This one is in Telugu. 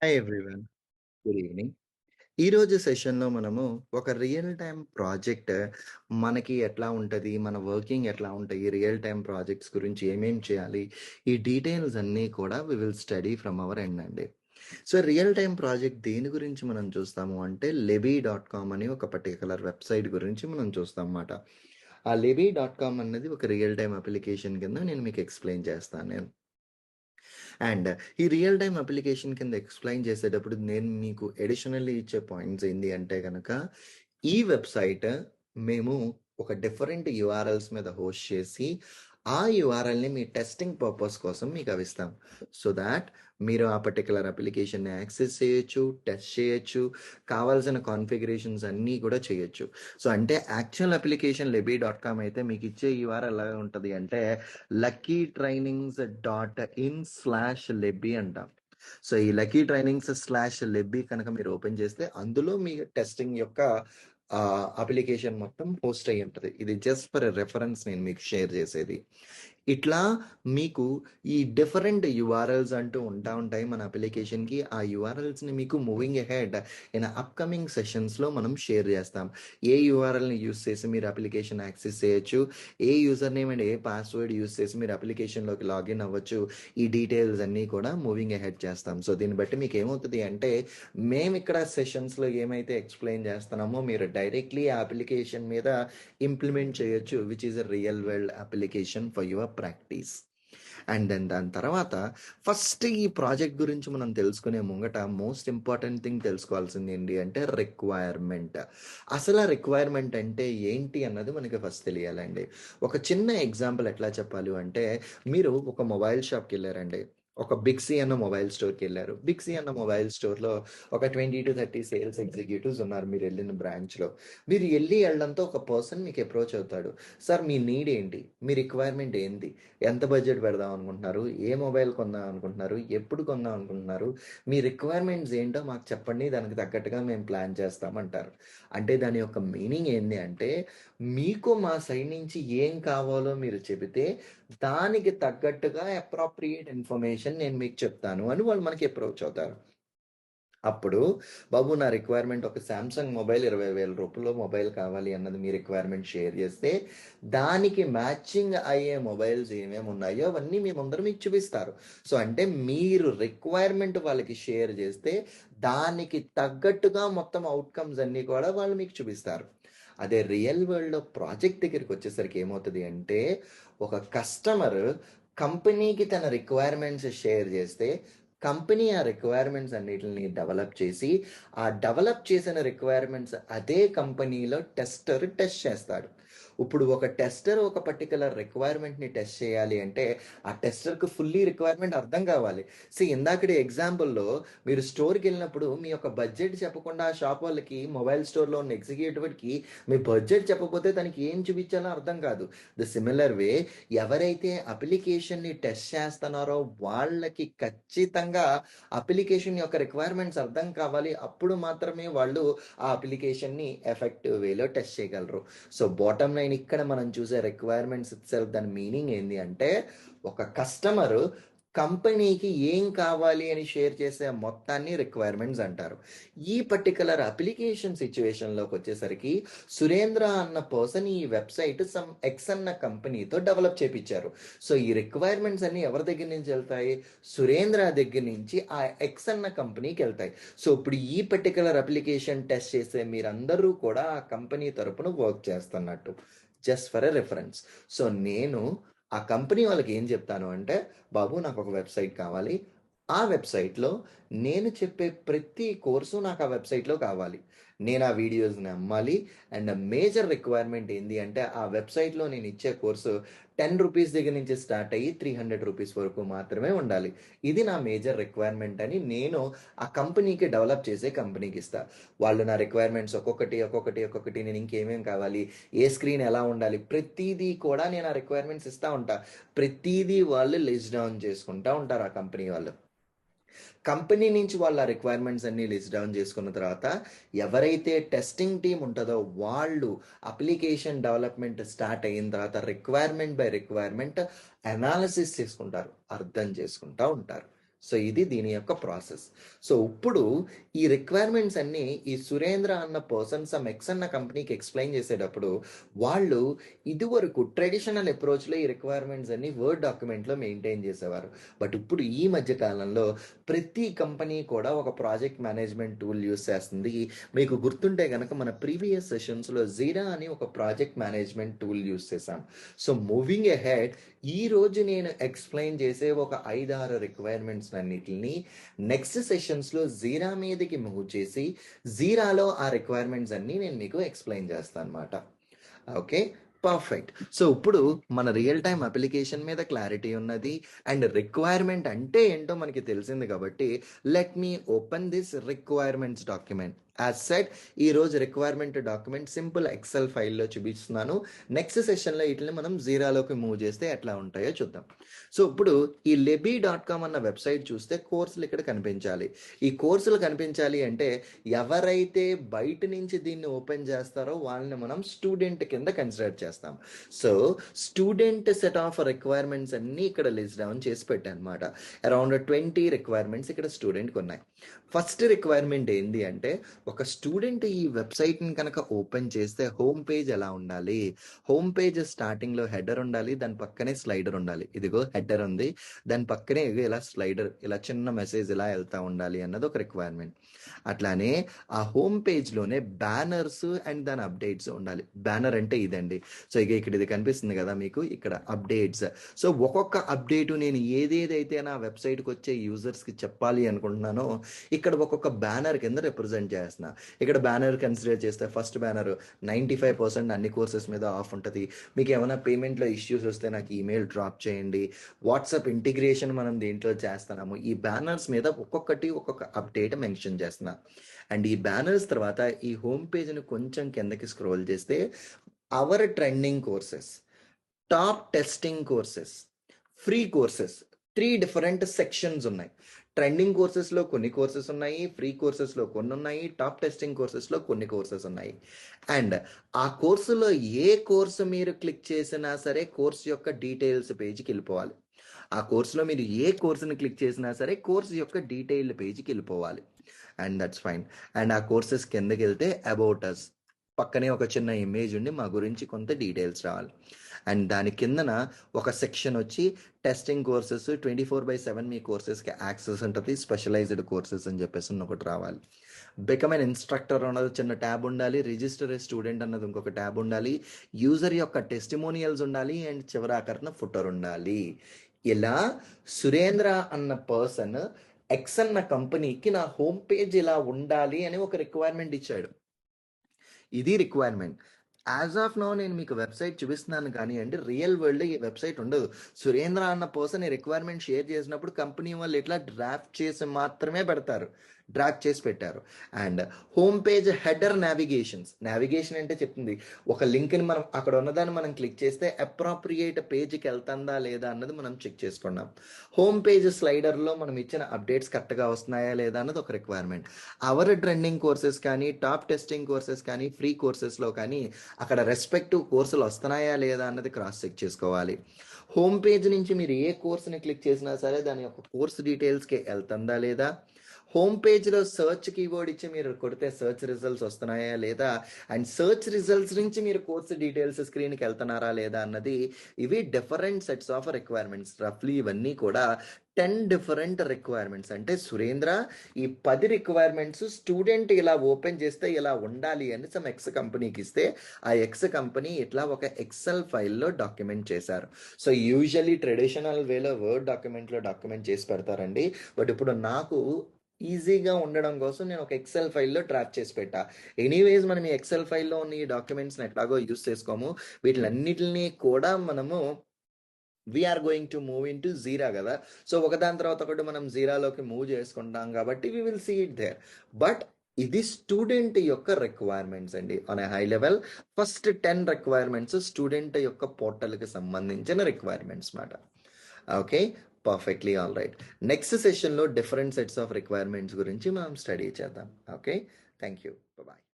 Hi everyone. Good evening. ఈరోజు సెషన్‌లో మనము ఒక రియల్ టైమ్ ప్రాజెక్ట్ మనకి ఎట్లా ఉంటది? మన వర్కింగ్ ఎట్లా ఉంటాయి? రియల్ టైమ్ ప్రాజెక్ట్స్ గురించి ఏమేం చేయాలి? ఈ డీటెయిల్స్ అన్నీ కూడా we will study from our end అండి. సో, రియల్ టైమ్ ప్రాజెక్ట్ దేని గురించి మనం చూస్తాము అంటే లెబీ.కామ్ అని ఒక పర్టిక్యులర్ వెబ్‌సైట్ గురించి మనం చూస్తాం మాట. ఆ లెబీ.కామ్ అన్నది ఒక రియల్ టైమ్ అప్లికేషన్ కింద నేను మీకు ఎక్స్‌ప్లెయిన్ చేస్తాను నేను. అండ్ ఈ రియల్ టైమ్ అప్లికేషన్ కింద ఎక్స్‌ప్లెయిన్ చేసేటప్పుడు నేను మీకు అడిషనల్లీ ఇచ్చే పాయింట్స్ ఏంది అంటే గనక, ఈ వెబ్‌సైట్ మేము ఒక డిఫరెంట్ యూఆర్ఎల్స్ మీద హోస్ట్ చేసి, ఆ యూఆర్ఎల్‌ని మీ టెస్టింగ్ పర్పస్ కోసం మీకవిస్తాం. సో థాట్ మీరు ఆ పర్టిక్యులర్ అప్లికేషన్‌ని యాక్సెస్ చేయొచ్చు, టెస్ట్ చేయొచ్చు, కావాల్సిన కాన్ఫిగరేషన్స్ అన్నీ కూడా చేయొచ్చు. సో, అంటే యాక్చువల్ అప్లికేషన్ లెబీ.కామ్ అయితే మీకిచ్చే యూఆర్ఎల్ ఎలా ఉంటది అంటే luckytrainings.in/lebby అంటాం. సో, ఈ లక్కీ ట్రైనింగ్స్/లెబ్బీ కనుక మీరు ఓపెన్ చేస్తే అందులో మీ టెస్టింగ్ యొక్క అప్లికేషన్ మొత్తం హోస్ట్ అయ్యి ఉంటది. ఇది జస్ట్ ఫర్ రెఫరెన్స్ నేను మీకు షేర్ చేసేది. ఇట్లా మీకు ఈ డిఫరెంట్ యూఆర్ఎల్స్ అంటూ ఉంటాయి మన అప్లికేషన్‌కి. ఆ యూఆర్ఎల్స్‌ని మీకు మూవింగ్ అహెడ్ ఇన్ అప్‌కమింగ్ సెషన్స్‌లో మనం షేర్ చేస్తాం. ఏ యూఆర్ఎల్‌ని యూజ్ చేసి మీరు అప్లికేషన్ యాక్సెస్ చేయొచ్చు. ఏ యూజర్ నేమ్ అండ్ ఏ పాస్వర్డ్ యూజ్ చేసి మీరు అప్లికేషన్‌లోకి లాగిన్ అవ్వచ్చు. ఈ డీటెయిల్స్ అన్నీ కూడా మూవింగ్ అహెడ్ చేస్తాం. సో, దీన్ని బట్టి మీకేమవుతది అంటే, మేమిక్కడ సెషన్స్‌లో ఏమైతే ఎక్స్‌ప్లెయిన్ చేస్తున్నామో మీరు డైరెక్ట్‌లీ ఆ అప్లికేషన్ మీద ఇంప్లిమెంట్ చేయొచ్చు. Which is a real world application for your practice. And then దాని తర్వాత ఫస్ట్ ఈ ప్రాజెక్ట్ గురించి మనం తెలుసుకునే ముంగట మోస్ట్ ఇంపార్టెంట్ థింగ్ తెలుసుకోవాల్సింది ఏంటి అంటే రిక్వైర్మెంట్. అసలు ఆ రిక్వైర్మెంట్ అంటే ఏంటి అన్నది మనకి ఫస్ట్ తెలియాలండి. ఒక చిన్న ఎగ్జాంపుల్ ఎట్లా చెప్పాలి అంటే, మీరు ఒక మొబైల్ షాప్‌కి వెళ్లారండి. ఒక బిగ్‌సీ అన్న మొబైల్ స్టోర్‌కి వెళ్లారు. బిగ్‌సీ అన్న మొబైల్ స్టోర్‌లో ఒక 20-30 సేల్స్ ఎగ్జిక్యూటివ్స్ ఉన్నారు మీరు వెళ్ళిన బ్రాంచ్‌లో. మీరు వెళ్ళడంతో ఒక పర్సన్ మీకు అప్రోచ్ అవుతాడు. సార్ మీ నీడ్ ఏంటి? మీ రిక్వైర్మెంట్ ఏంటి? ఎంత బడ్జెట్ పెడదాం అనుకుంటున్నారు? ఏ మొబైల్ కొందాం అనుకుంటున్నారు? ఎప్పుడు కొందాం అనుకుంటున్నారు? మీ రిక్వైర్మెంట్స్ ఏంటో మాకు చెప్పండి. దానికి తగ్గట్టుగా మేము ప్లాన్ చేస్తామంటారు. అంటే దాని యొక్క మీనింగ్ ఏంది అంటే, మీకు మా సైడ్ నుంచి ఏం కావాలో మీరు చెబితే, దానికి తగ్గట్టుగా అప్రాప్రియేట్ ఇన్ఫర్మేషన్ నేను మీకు చెప్తాను అని వాళ్ళు మనకి అప్రోచ్ అవుతారు. అప్పుడు బాబు నా రిక్వైర్మెంట్ ఒక సామ్‌సంగ్ మొబైల్ రూ. 20,000 మొబైల్ కావాలి అన్నది మీ రిక్వైర్మెంట్ షేర్ చేస్తే, దానికి మ్యాచింగ్ అయ్యే మొబైల్స్ ఏమేమి ఉన్నాయో అవన్నీ మీ ముందర మీకు చూపిస్తారు. సో, అంటే మీరు రిక్వైర్మెంట్ వాళ్ళకి షేర్ చేస్తే, దానికి తగ్గట్టుగా మొత్తం ఔట్‌కమ్స్ అన్నీ కూడా వాళ్ళు మీకు చూపిస్తారు. అదే రియల్ వరల్డ్‌లో ప్రాజెక్ట్ దగ్గరికొచ్చేసరికి ఏమవుతది అంటే, ఒక కస్టమర్ కంపెనీకి తన రిక్వైర్మెంట్స్ షేర్ చేస్తే, కంపెనీ ఆ రిక్వైర్మెంట్స్ అన్నిటిని డెవలప్ చేసి, ఆ డెవలప్ చేసిన రిక్వైర్మెంట్స్ అదే కంపెనీలో టెస్టర్ టెస్ట్ చేస్తాడు. ఇప్పుడు ఒక టెస్టర్ ఒక పర్టిక్యులర్ రిక్వైర్మెంట్‌ని టెస్ట్ చేయాలి అంటే, ఆ టెస్టర్‌కి ఫుల్లీ రిక్వైర్మెంట్ అర్థం కావాలి. ఇందాకటి ఎగ్జాంపుల్‌లో మీరు స్టోర్‌కెళ్ళినప్పుడు మీ యొక్క బడ్జెట్ చెప్పకుండా ఆ షాప్ వాళ్ళకి మొబైల్ స్టోర్‌లో ఉన్న ఎగ్జిక్యూటివ్‌కి మీ బడ్జెట్ చెప్పకపోతే తనకి ఏం చూపించాలో అర్థం కాదు. ద సిమిలర్ వే ఎవరైతే అప్లికేషన్‌ని టెస్ట్ చేస్తున్నారో వాళ్ళకి ఖచ్చితంగా అప్లికేషన్ యొక్క రిక్వైర్మెంట్స్ అర్థం కావాలి. అప్పుడు మాత్రమే వాళ్ళు ఆ అప్లికేషన్‌ని ఎఫెక్టివ్ వేలో టెస్ట్ చేయగలరు. సో, బాటమ్ లైన్ ఇక్కడ మనం చూసే రిక్వైర్మెంట్స్ ఇట్‌సెల్ఫ్ దాని మీనింగ్ ఏంది అంటే, ఒక కస్టమరు కంపెనీకి ఏం కావాలి అని షేర్ చేసే మొత్తాన్ని రిక్వైర్మెంట్స్ అంటారు. ఈ పర్టిక్యులర్ అప్లికేషన్ సిట్యుయేషన్‌లోకొచ్చేసరికి సురేంద్ర అన్న పర్సన్ ఈ వెబ్‌సైట్ సమ్ ఎక్స్ అన్న కంపెనీతో డెవలప్ చేపిచ్చారు. సో, ఈ రిక్వైర్మెంట్స్ అన్నీ ఎవరి దగ్గర నుంచి ఎళ్తాయి? సురేంద్ర దగ్గర నుంచి ఆ ఎక్స్ అన్న కంపెనీకెళ్తాయి. సో, ఇప్పుడు ఈ పర్టిక్యులర్ అప్లికేషన్ టెస్ట్ చేసే మీరందరూ కూడా ఆ కంపెనీ తరపున వర్క్ చేస్తున్నట్టు. Just for a reference. So, నేను ఆ కంపెనీ వాళ్ళకి ఏం చెప్తాను అంటే, బాబు నాకొక వెబ్‌సైట్ కావాలి. ఆ వెబ్‌సైట్‌లో నేను చెప్పే ప్రతి కోర్సు నాకు ఆ వెబ్‌సైట్‌లో కావాలి. నేను ఆ వీడియోస్‌ని అమ్మాలి. అండ్ మేజర్ రిక్వైర్మెంట్ ఏంది అంటే, ఆ వెబ్‌సైట్‌లో నేనిచ్చే కోర్సు రూ. 10 దగ్గర నుంచి స్టార్ట్ అయ్యి రూ. 300 వరకు మాత్రమే ఉండాలి. ఇది నా మేజర్ రిక్వైర్మెంట్ అని నేను ఆ కంపెనీకి డెవలప్ చేసే కంపెనీకిస్తా. వాళ్ళు నా రిక్వైర్మెంట్స్ ఒక్కొక్కటి నేను ఇంకేమేం కావాలి, ఏ స్క్రీన్ ఎలా ఉండాలి, ప్రతీదీ కూడా నేను ఆ రిక్వైర్మెంట్స్ ఇస్తా ఉంటా. ప్రతీదీ వాళ్ళు లిస్ట్ డౌన్ చేసుకుంటా ఉంటారు ఆ కంపెనీ వాళ్ళు. కంపెనీ నుంచి వాళ్ళ రిక్వైర్మెంట్స్ అన్నీ లిస్ట్ డౌన్ చేసుకున్న తర్వాత, ఎవరైతే టెస్టింగ్ టీమ్ ఉంటదో వాళ్ళు అప్లికేషన్ డెవలప్‌మెంట్ స్టార్ట్ అయిన తర్వాత రిక్వైర్మెంట్ బై రిక్వైర్మెంట్ అనాలిసిస్ చేసుకుంటారు. అర్థం చేసుకుంటా ఉంటారు. సో ఇది దీని యొక్క ప్రాసెస్. సో ఇప్పుడు ఈ రిక్వైర్మెంట్స్ అన్నీ ఈ సురేంద్ర అన్న పర్సన్ సమ్ ఎక్స్ అన్న కంపెనీకి ఎక్స్ప్లెయిన్ చేసేటప్పుడు వాళ్ళు ఇదివరకు ట్రెడిషనల్ అప్రోచ్లో ఈ రిక్వైర్మెంట్స్ అన్ని వర్డ్ డాక్యుమెంట్లో మెయింటైన్ చేసేవారు. బట్ ఇప్పుడు ఈ మధ్య కాలంలో ప్రతి కంపెనీ కూడా ఒక ప్రాజెక్ట్ మేనేజ్మెంట్ టూల్ యూస్ చేస్తుంది. మీకు గుర్తుంటే కనుక మన ప్రీవియస్ సెషన్స్లో జీరా అని ఒక ప్రాజెక్ట్ మేనేజ్మెంట్ టూల్ యూస్ చేశాం. సో మూవింగ్ అహెడ్ ఈ రోజు నేను ఎక్స్ప్లెయిన్ చేసే ఒక 5-6 రిక్వైర్మెంట్స్ అన్నిటిని నెక్స్ట్ సెషన్స్లో జీరా మీదకి మూవ్ చేసి జీరాలో ఆ రిక్వైర్మెంట్స్ అన్ని నేను మీకు ఎక్స్ప్లెయిన్ చేస్తాను అనమాట. Okay, perfect. సో ఇప్పుడు మన రియల్ టైం అప్లికేషన్ మీద క్లారిటీ ఉన్నది అండ్ రిక్వైర్మెంట్ అంటే ఏంటో మనకి తెలిసింది కాబట్టి let me open this requirements document. As said ఈ రోజు రిక్వైర్మెంట్ డాక్యుమెంట్ సింపుల్ ఎక్సెల్ ఫైల్లో చూపిస్తున్నాను. నెక్స్ట్ సెషన్లో వీటిని మనం జీరాలోకి మూవ్ చేస్తే ఎట్లా ఉంటాయో చూద్దాం. సో ఇప్పుడు ఈ lebi.com అన్న వెబ్సైట్ చూస్తే కోర్సులు ఇక్కడ కనిపించాలి. ఈ కోర్సులు కనిపించాలి అంటే ఎవరైతే బయట నుంచి దీన్ని ఓపెన్ చేస్తారో వాళ్ళని మనం స్టూడెంట్ కింద కన్సిడర్ చేస్తాం. So student set of requirements అన్నీ ఇక్కడ లిస్ట్ డౌన్ చేసి పెట్టాను అనమాట. అరౌండ్ 20 రిక్వైర్మెంట్స్ ఇక్కడ స్టూడెంట్కి ఉన్నాయి. ఫస్ట్ రిక్వైర్మెంట్ ఏంటి అంటే ఒక స్టూడెంట్ ఈ వెబ్సైట్ని కనుక ఓపెన్ చేస్తే హోమ్ పేజ్ ఎలా ఉండాలి? హోమ్ పేజ్ స్టార్టింగ్లో హెడర్ ఉండాలి, దాని పక్కనే స్లైడర్ ఉండాలి. ఇదిగో హెడర్ ఉంది, దాని పక్కనే ఇలా స్లైడర్, ఇలా చిన్న మెసేజ్ ఇలా వెళ్తా ఉండాలి అన్నది ఒక రిక్వైర్మెంట్. అట్లానే ఆ హోమ్ పేజ్లోనే బ్యానర్స్ అండ్ దాని అప్డేట్స్ ఉండాలి. బ్యానర్ అంటే ఇదండి. సో ఇక ఇక్కడ ఇది కనిపిస్తుంది కదా మీకు, ఇక్కడ అప్డేట్స్. సో ఒక్కొక్క అప్డేటు నేను ఏదేదైతే నా వెబ్సైట్కి వచ్చే యూజర్స్కి చెప్పాలి అనుకుంటున్నానో ఇక్కడ ఒక్కొక్క బ్యానర్ కింద రిప్రజెంట్ చేస్తున్నా. ఇక్కడ బ్యానర్ కన్సిడర్ చేస్తే ఫస్ట్ బ్యానర్ 95% అన్ని కోర్సెస్ మీద ఆఫ్ ఉంటుంది. మీకు ఏమైనా పేమెంట్లో ఇష్యూస్ వస్తే నాకు ఈమెయిల్ డ్రాప్ చేయండి. వాట్సాప్ ఇంటిగ్రేషన్ మనం దీంట్లో చేస్తున్నాము. ఈ బ్యానర్స్ మీద ఒక్కొక్కటి ఒక్కొక్క అప్డేట్ మెన్షన్ చేస్తున్నా. అండ్ ఈ బ్యానర్స్ తర్వాత ఈ హోమ్ పేజ్ని కొంచెం కిందకి స్క్రోల్ చేస్తే our trending courses, top testing courses, free courses, 3 different sections ఉన్నాయి. ట్రెండింగ్ కోర్సెస్లో కొన్ని కోర్సెస్ ఉన్నాయి, ఫ్రీ కోర్సెస్లో కొన్ని ఉన్నాయి, టాప్ టెస్టింగ్ కోర్సెస్లో కొన్ని కోర్సెస్ ఉన్నాయి. అండ్ ఆ కోర్సులో ఏ కోర్సు మీరు క్లిక్ చేసినా సరే కోర్సు యొక్క డీటెయిల్స్ పేజ్కి వెళ్ళిపోవాలి. ఆ కోర్సులో మీరు ఏ కోర్సుని క్లిక్ చేసినా సరే కోర్సు యొక్క డీటెయిల్డ్ పేజ్కి వెళ్ళిపోవాలి. And that's fine. అండ్ ఆ కోర్సెస్ కిందకి వెళ్తే అబౌట్ అస్ పక్కనే ఒక చిన్న ఇమేజ్ ఉండి మా గురించి కొంత డీటెయిల్స్ రావాలి. అండ్ దాని కిందన ఒక సెక్షన్ వచ్చి టెస్టింగ్ కోర్సెస్ 24/7 మీ కోర్సెస్కి యాక్సెస్ ఉంటుంది, స్పెషలైజ్డ్ కోర్సెస్ అని చెప్పేసి ఒకటి రావాలి. బికమ్ ఎన్ ఇన్స్ట్రక్టర్ అన్నది చిన్న ట్యాబ్ ఉండాలి, రిజిస్టర్ ఏ స్టూడెంట్ అన్నది ఇంకొక ట్యాబ్ ఉండాలి, యూజర్ యొక్క టెస్టిమోనియల్స్ ఉండాలి, అండ్ చివరాకరణ ఫుటర్ ఉండాలి. ఇలా సురేంద్ర అన్న పర్సన్ ఎక్స్ అన్న కంపెనీకి నా హోమ్ పేజ్ ఇలా ఉండాలి అని ఒక రిక్వైర్మెంట్ ఇచ్చాడు. ఇది రిక్వైర్మెంట్. యాజ్ ఆఫ్ నౌ నేను మీకు వెబ్సైట్ చూపిస్తున్నాను కానీ అండి రియల్ వరల్డ్ ఈ వెబ్సైట్ ఉండదు. సురేంద్ర అన్న పర్సన్ ఈ రిక్వైర్మెంట్ షేర్ చేసినప్పుడు కంపెనీ వాళ్ళు ఇట్లా డ్రాఫ్ట్ చేసి మాత్రమే పెడతారు, డ్రాఫ్ట్ చేసి పెట్టారు. And home page header navigation అంటే చెప్తుంది ఒక లింక్ని మనం అక్కడ ఉన్నదాన్ని మనం క్లిక్ చేస్తే అప్రాప్రియేట్ పేజ్కి వెళ్తుందా లేదా అన్నది మనం చెక్ చేసుకున్నాం. హోమ్ పేజ్ స్లైడర్లో మనం ఇచ్చిన అప్డేట్స్ కరెక్ట్గా వస్తున్నాయా లేదా అన్నది ఒక రిక్వైర్మెంట్. అవర్ ట్రెండింగ్ కోర్సెస్ కానీ టాప్ టెస్టింగ్ కోర్సెస్ కానీ ఫ్రీ కోర్సెస్లో కానీ అక్కడ రెస్పెక్టివ్ కోర్సులు వస్తున్నాయా లేదా అన్నది క్రాస్ చెక్ చేసుకోవాలి. హోమ్ పేజ్ నుంచి మీరు ఏ కోర్సుని క్లిక్ చేసినా సరే దాని యొక్క కోర్స్ డీటెయిల్స్కి వెళ్తుందా లేదా, హోమ్ పేజ్లో సర్చ్ కీవర్డ్ ఇచ్చి మీరు కొడితే సర్చ్ రిజల్ట్స్ వస్తున్నాయా లేదా, అండ్ సర్చ్ రిజల్ట్స్ నుంచి మీరు కోర్స్ డీటెయిల్స్ స్క్రీన్కి వెళ్తున్నారా లేదా అన్నది ఇవి డిఫరెంట్ సెట్స్ ఆఫ్ రిక్వైర్మెంట్స్. రఫ్లీ ఇవన్నీ కూడా 10 డిఫరెంట్ రిక్వైర్మెంట్స్. అంటే సురేంద్ర ఈ 10 రిక్వైర్మెంట్స్ స్టూడెంట్ ఇలా ఓపెన్ చేస్తే ఇలా ఉండాలి అని సమ్ ఎక్స్ కంపెనీకి ఇస్తే ఆ ఎక్స్ కంపెనీ ఇట్లా ఒక ఎక్సెల్ ఫైల్లో డాక్యుమెంట్ చేశారు. సో యూజువల్లీ ట్రెడిషనల్ వేలో వర్డ్ డాక్యుమెంట్లో డాక్యుమెంట్ చేసి పెడతారండి. బట్ ఇప్పుడు నాకు ఈజీగా ఉండడం కోసం నేను ఒక ఎక్సెల్ ఫైల్లో ట్రాప్ చేసి పెట్టా. ఎనీవేస్ మనం ఈ ఎక్సెల్ ఫైల్లో ఉన్న ఈ డాక్యుమెంట్స్ని ఎట్లాగో యూస్ చేసుకోము, వీటిలన్నిటిని కూడా మనము we are going to move into Jira కదా. సో ఒకదాని తర్వాత ఒకటి మనం జీరాలోకి మూవ్ చేసుకుంటాం కాబట్టి we will see it there. But ఇది స్టూడెంట్ యొక్క రిక్వైర్మెంట్స్ అండి on a high level. First 10 requirements student యొక్క పోర్టల్కి సంబంధించిన రిక్వైర్మెంట్స్ మాట. Okay, perfectly all right. Next సెషన్లో డిఫరెంట్ సెట్స్ ఆఫ్ రిక్వైర్మెంట్స్ గురించి మనం స్టడీ చేద్దాం. Okay, thank you, bye.